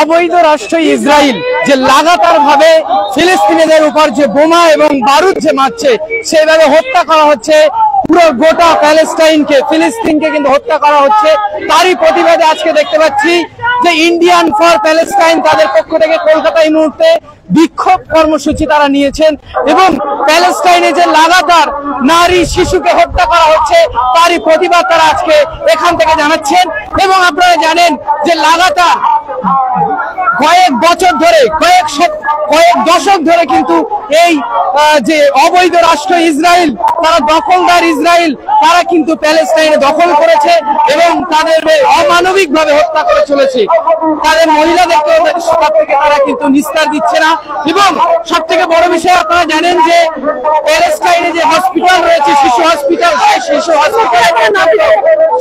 অবৈধ রাষ্ট্র ইসরায়েল যে লাগাতার ভাবে ফিলিস্তিনিদের উপর যে বোমা এবং বারুদ যে মারছে, সেইভাবে হত্যা করা হচ্ছে পুরো গোটা প্যালেস্টাইনকে, ফিলিস্তিনকে কিন্তু হত্যা করা হচ্ছে। তারই প্রতিবাদে আজকে দেখতে পাচ্ছি যে ইন্ডিয়ান ফর প্যালেস্টাইন তাদের পক্ষ থেকে কলকাতায় এই মুহূর্তে বিক্ষোভ কর্মসূচি তারা নিয়েছেন এবং প্যালেস্টাইনে যে লাগাতার নারী শিশুকে হত্যা করা হচ্ছে তারই প্রতিবাদ তারা আজকে এখান থেকে জানাচ্ছেন। এবং আপনারা জানেন যে লাগাতার কয়েক বছর ধরে, কয়েক দশক ধরে কিন্তু এই যে অবৈধ রাষ্ট্র ইসরায়েল, তারা দখলদার ইসরায়েল, তারা কিন্তু প্যালেস্টাইনে দখল করেছে এবং তাদের অমানবিক ভাবে হত্যা করে চলেছে। তাদের মহিলাদেরকে তার থেকে তারা কিন্তু নিস্তার দিচ্ছে না। এবং সব থেকে বড় বিষয় আপনারা জানেন যে প্যালেস্টাইনে যে হসপিটাল রয়েছে, শিশু হসপিটাল,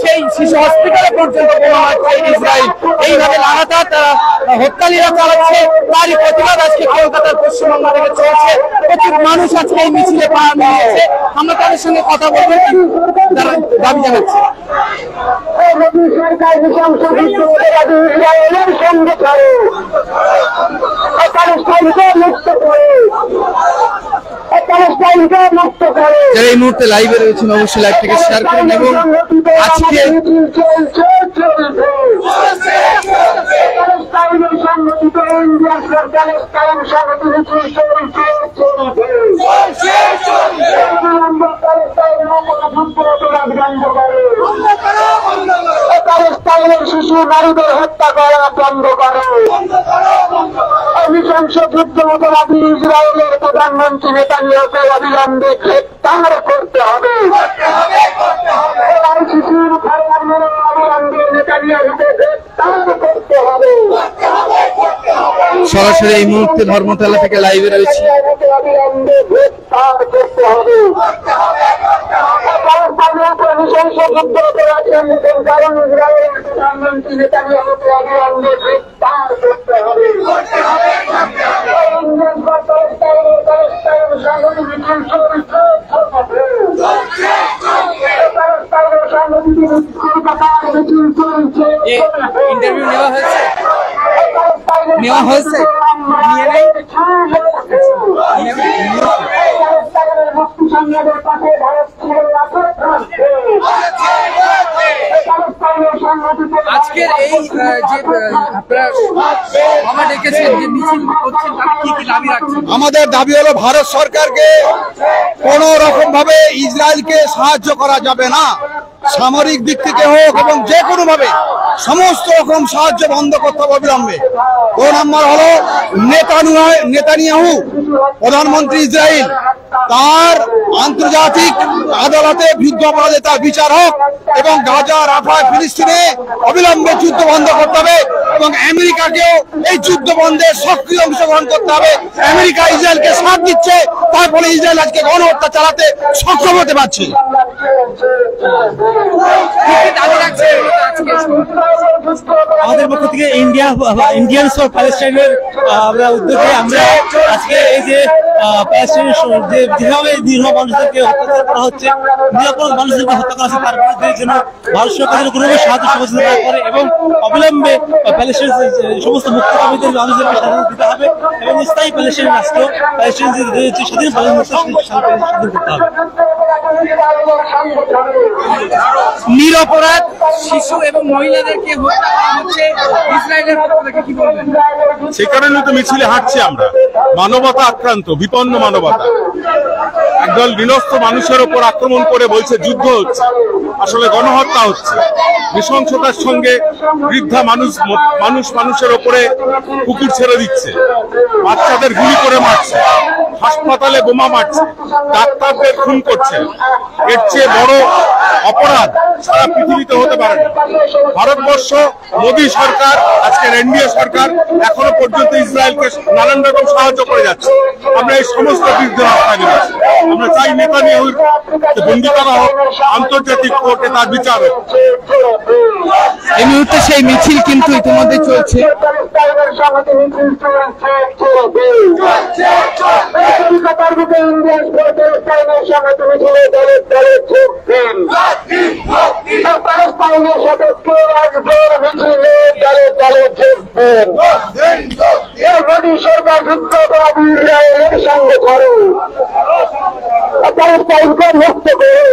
সেই শিশু হসপিটালে পর্যন্ত বোমা মারছে ইসরায়েল। এইভাবে লাগাতার তারা হত্যালীলা চালাচ্ছে। তারই প্রতিবাদ আজকে কলকাতার পশ্চিমবঙ্গ থেকে চলছে। প্রচুর মানুষ আজকে এই মিছিলে পা মিলিয়েছে। আমরা তাদের সঙ্গে কথা বলবো, তারা দাবি জানাচ্ছে। এই মুহূর্তে লাইভে রয়েছেন, অবশ্যই লাইভটাকে শেয়ার করুন। এবং আজকে শিশু নারীদের হত্যা করা বন্ধ করো। নৃশংস যুদ্ধমতবাদী ইসরায়েলের প্রধানমন্ত্রী নেতানিয়াহুকে অবিলম্বে গ্রেপ্তার করতে হবে। শিশুর অবিলম্বে নেতানিয়াহুকে গ্রেপ্তার করতে হবে। সরাসরি এই মুহূর্তে ধর্মতলা থেকে লাইভে রয়েছে। অবিলম্বে গ্রেপ্তার করতে হবে। নৃশংস যুদ্ধ অপরাধের কারণ ইসরায়েলের প্রধানমন্ত্রী নেতানিয়াহুকে অবিলম্বে গ্রেপ্তার করতে হবে। ইন্টারভিউ নেওয়া হয়েছে আজকের এই যে আপনারা ডেকেছেন যে মিছিল করছেন, তার কি কি দাবি রাখছেন? আমাদের দাবি হলো ভারত সরকারকে কোন রকম ভাবে ইসরায়েলকে সাহায্য করা যাবে না, সামরিক দিক থেকে হোক এবং যে কোনো ভাবে সমস্ত রকম সাহায্য বন্ধ করতে হবে অবিলম্বে। 2 নম্বর হলো নেতানিয়াহু প্রধানমন্ত্রী ইসরায়েল, তার আন্তর্জাতিক আদালতে যুদ্ধ অপরাধে তার বিচার হোক এবং গাজা, রাফা, ফিলিস্তিনে অবিলম্বে যুদ্ধ বন্ধ করতে হবে এবং আমেরিকাকেও এই যুদ্ধ বন্ধে সক্রিয় অংশগ্রহণ করতে হবে। আমেরিকা ইসরায়েলকে সাথ দিচ্ছে, তার ফলে ইসরায়েল আজকে গণহত্যা চালাতে সক্ষম হতে পারছে। আমাদের পক্ষ থেকে ইন্ডিয়ান ফর প্যালেস্টাইনের উদ্যোগে আমরা আজকে এই যে প্যালেস্টাইনের যেভাবে নিরীহ মানুষদেরকে অত্যাচার করা হচ্ছে, নিরাপরাধ মানুষদেরকে হত্যা করা হচ্ছে, তার বিরুদ্ধে যেন ভারত সরকার কোনোভাবে সাহায্য সহযোগিতা করে এবং অবিলম্বে প্যালেস্টাইনের সমস্ত মুক্তিকামীদের মানুষদেরকে স্বাধীনতা দিতে হবে এবং স্থায়ী প্যালেস্টাইন রাষ্ট্র, প্যালেস্টাইন যে স্বাধীন স্বাধীন করতে হবে। নিরপরাধ শিশু এবং মহিলাদেরকে হত্যা করা হচ্ছে ইসরায়েলের পক্ষ থেকে, কি বলবেন? সে কারণে তো মিছিলে হাঁটছি আমরা। মানবতা আক্রান্ত, বিপন্ন মানবতা। একদল বিনষ্ট মানুষের উপর আক্রমণ করে বলছে যুদ্ধ হচ্ছে, আসলে গণহত্যা হচ্ছে। নৃশংসতার সঙ্গে বৃদ্ধা মানুষের উপরে কুকুর ছেড়ে দিচ্ছে, বাচ্চাদের গুলি করে মারছে, হাসপাতালে বোমা মারছে, ডাক্তারদের খুন করছে। এর চেয়ে বড় অপরাধ সারা পৃথিবীতে হতে পারে না। ভারতবর্ষ, মোদী সরকার, আজকের এনডিএ সরকার এখনো পর্যন্ত ইসরায়েলকে নানান রকম সাহায্য করে যাচ্ছে। আমরা এই সমস্ত বিরুদ্ধে রাস্তায় নেমেছি। আমরা চাই নেতানিয়াহুর বন্দী করা হোক, আন্তর্জাতিক কোর্টে তার বিচার হোক। এই মুহূর্তে সেই মিছিল কিন্তু ইতিমধ্যে চলছে। প্যালেস্টাইনের সংহতি মিছিল চলছে চলবে। কলকাতার বুকে ইন্ডিয়ান ফর প্যালেস্টাইনের সংহতি মিছিলে দলে দলে যোগ দিন। প্যালেস্টাইনের সাথে কে আসবে মিছিলে দলে দলে যোগ দিন। মোদী সরকার যুদ্ধবাদী ইসরায়েলের সঙ্গে করো, প্যালেস্টাইনকে মুক্ত করো।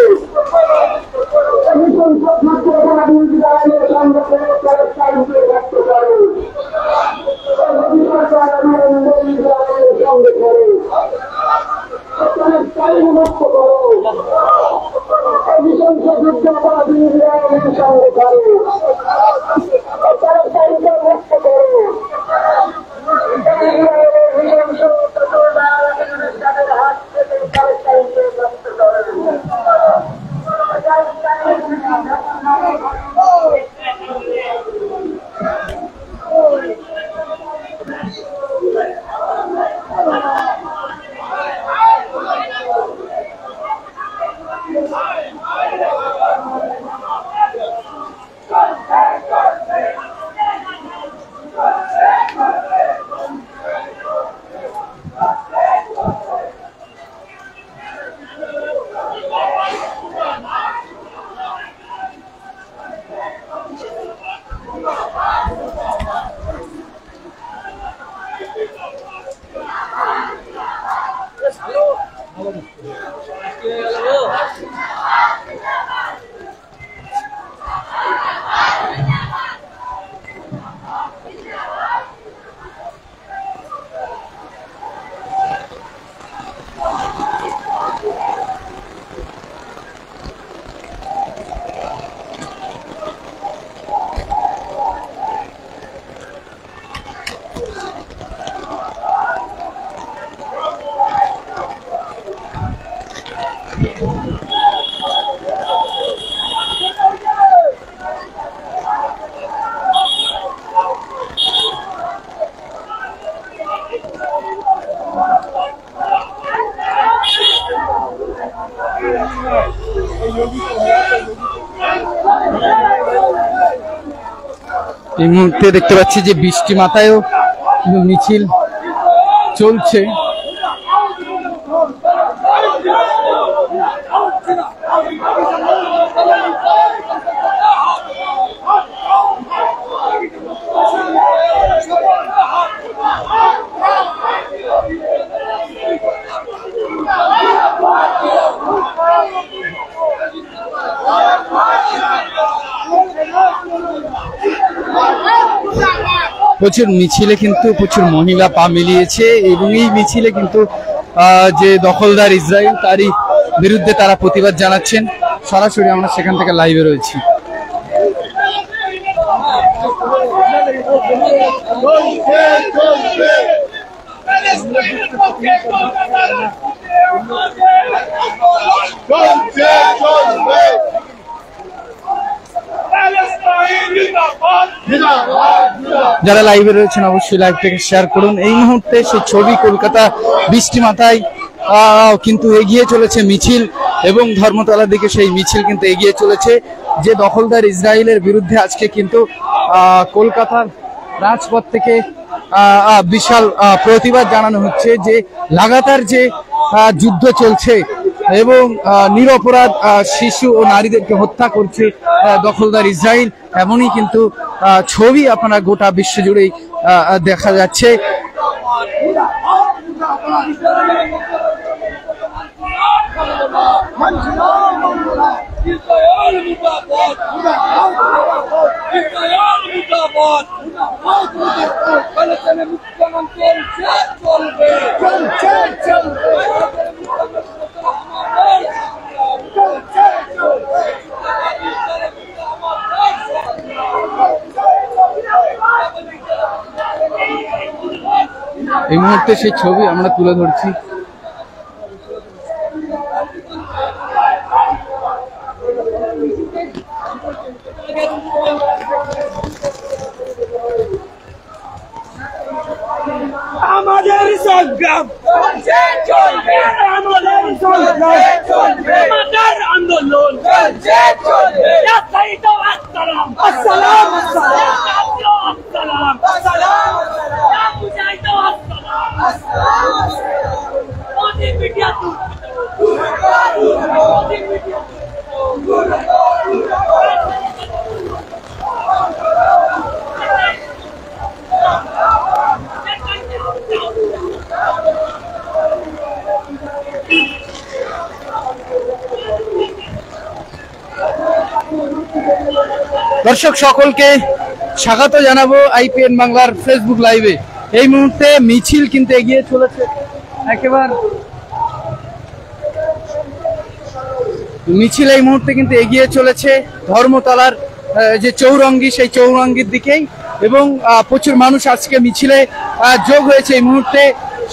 এই মুহূর্তে দেখতে পাচ্ছি যে বৃষ্টি মাথায়ও মিছিল চলছে। প্রচুর মিছিলে কিন্তু প্রচুর মহিলা পা মিলিয়েছে এবং এই মিছিলে কিন্তু যে দখলদার ইসরায়েল তারই বিরুদ্ধে তারা প্রতিবাদ জানাচ্ছেন। সরাসরি আমরা সেখান থেকে লাইভে রয়েছি। যারা লাইভে রয়েছেন অবশ্যই লাইভটাকে শেয়ার করুন। এই মুহূর্তে সেই ছবি কলকাতা বৃষ্টি মাথায় কিন্তু এগিয়ে চলেছে মিছিল এবং ধর্মতলার দিকে সেই মিছিল কিন্তু এগিয়ে চলেছে। যে দখলদার ইসরায়েলের বিরুদ্ধে আজকে কিন্তু কলকাতার রাজপথ থেকে বিশাল প্রতিবাদ জানানো হচ্ছে। যে লাগাতার যে যুদ্ধ চলছে এবং নিরপরাধ শিশু ও নারীদেরকে হত্যা করছে দখলদার ইসরায়েল, এমনই কিন্তু ছবি আপনারা গোটা বিশ্ব জুড়েই দেখা যাচ্ছে। এই মুহূর্তে সেই ছবি আমরা তুলে ধরছি। আমাদের সংগ্রাম চলবে, আমাদের সংগ্রাম চলবে, আমাদের আন্দোলন চলবে। আসসালাম আসসালাম আসসালাম আসসালাম। দর্শক সকলকে স্বাগত জানাবো আইপিএন বাংলার ফেসবুক লাইভে। এই মুহূর্তে মিছিল কিন্তু এগিয়ে চলেছে, একেবারে মিছিল এই মুহূর্তে কিন্তু এগিয়ে চলেছে ধর্মতলার যে চৌরঙ্গি, সেই চৌরঙ্গির দিকেই, এবং প্রচুর মানুষ আজকে মিছিলে যোগ হয়েছে এই মুহূর্তে।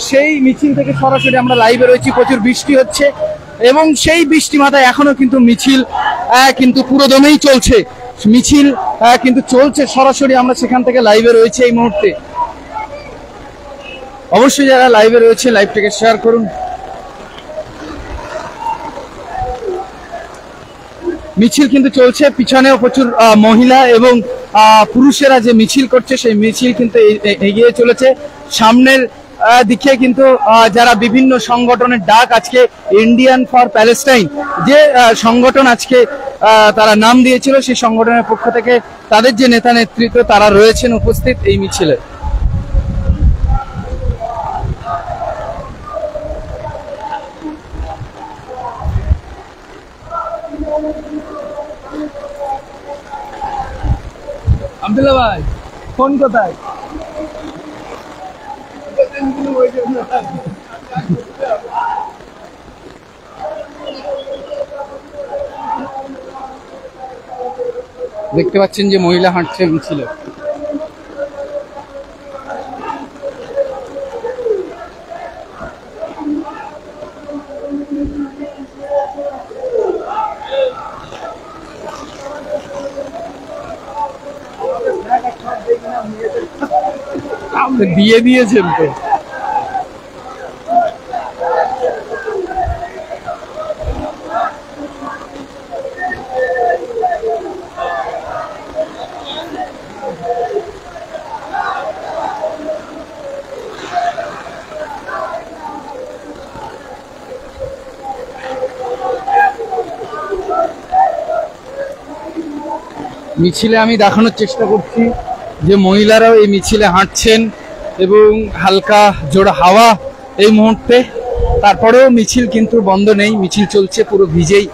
সেই মিছিল থেকে সরাসরি আমরা লাইভে রয়েছি। প্রচুর বৃষ্টি হচ্ছে এবং সেই বৃষ্টি মাথায় এখনো কিন্তু মিছিল কিন্তু পুরোদমেই চলছে। মিছিল কিন্তু চলছে, সরাসরি আমরা সেখান থেকে লাইভে রয়েছে এই মুহূর্তে। অবশ্যই যারা লাইভে রয়েছে লাইভটাকে শেয়ার করুন। মিছিল কিন্তু চলছে, পিছনেও প্রচুর মহিলা এবং পুরুষেরা যে মিছিল করছে সেই মিছিল কিন্তু এগিয়ে চলেছে। সামনের দিকে কিন্তু যারা বিভিন্ন সংগঠনের ডাক, আজকে ইন্ডিয়ান ফর প্যালেস্টাইন যে সংগঠন আজকে তারা নাম দিয়েছিল, সেই সংগঠনের পক্ষ থেকে তাদের যে নেতা নেতৃত্ব তারা রয়েছেন উপস্থিত এই মিছিলে। আব্দুল্লাহ ভাই ফোন কোথায়? দেখতে পাচ্ছেন যে মহিলা হাঁটছে মিছিলে। দিয়ে দিয়েছেন তো। মিছিলে আমি দেখানোর চেষ্টা করছি যে মহিলারাও এই মিছিলে হাঁটছেন এবং হালকা জোড়া হাওয়া এই মুহূর্তে, তারপরেও মিছিল কিন্তু বন্ধ নেই, মিছিল চলছে পুরো ভিজেই।